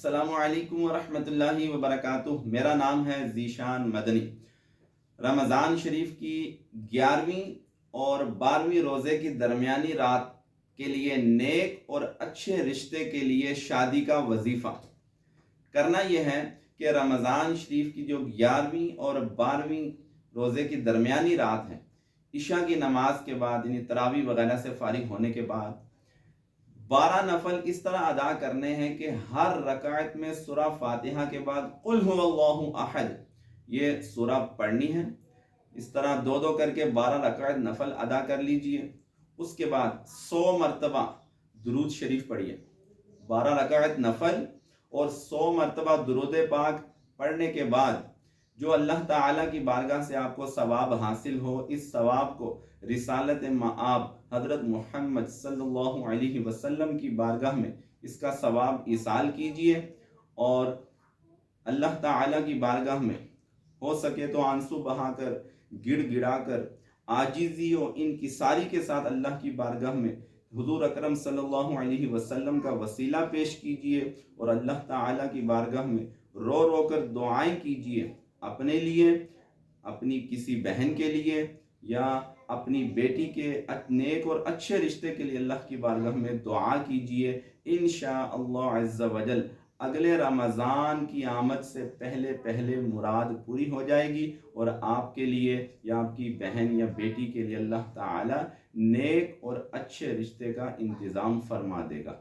السلام علیکم ورحمۃ اللہ وبرکاتہ۔ میرا نام ہے ذیشان مدنی۔ رمضان شریف کی 11ویں اور 12ویں روزے کی درمیانی رات کے لیے نیک اور اچھے رشتے کے لیے شادی کا وظیفہ کرنا یہ ہے کہ رمضان شریف کی جو 11ویں اور 12ویں روزے کی درمیانی رات ہے، عشاء کی نماز کے بعد یعنی تراویح وغیرہ سے فارغ ہونے کے بعد 12 نفل اس طرح ادا کرنے ہیں کہ ہر رکعت میں سورہ فاتحہ کے بعد قل هو اللہ احد یہ سورہ پڑھنی ہے۔ اس طرح دو دو کر کے 12 رکعت نفل ادا کر لیجئے۔ اس کے بعد 100 مرتبہ درود شریف پڑھیے۔ 12 رکعت نفل اور 100 مرتبہ درود پاک پڑھنے کے بعد جو اللہ تعالیٰ کی بارگاہ سے آپ کو ثواب حاصل ہو، اس ثواب کو رسالت مآب حضرت محمد صلی اللہ علیہ وسلم کی بارگاہ میں اس کا ثواب ایصال کیجئے، اور اللہ تعالیٰ کی بارگاہ میں ہو سکے تو آنسو بہا کر، گڑ گڑا کر، عاجزی و انکساری کے ساتھ اللہ کی بارگاہ میں حضور اکرم صلی اللہ علیہ وسلم کا وسیلہ پیش کیجئے، اور اللہ تعالیٰ کی بارگاہ میں رو رو کر دعائیں کیجئے، اپنے لیے، اپنی کسی بہن کے لیے، یا اپنی بیٹی کے نیک اور اچھے رشتے کے لیے اللہ کی بارگاہ میں دعا کیجئے۔ انشاءاللہ عز و جل اگلے رمضان کی آمد سے پہلے مراد پوری ہو جائے گی، اور آپ کے لیے یا آپ کی بہن یا بیٹی کے لیے اللہ تعالی نیک اور اچھے رشتے کا انتظام فرما دے گا۔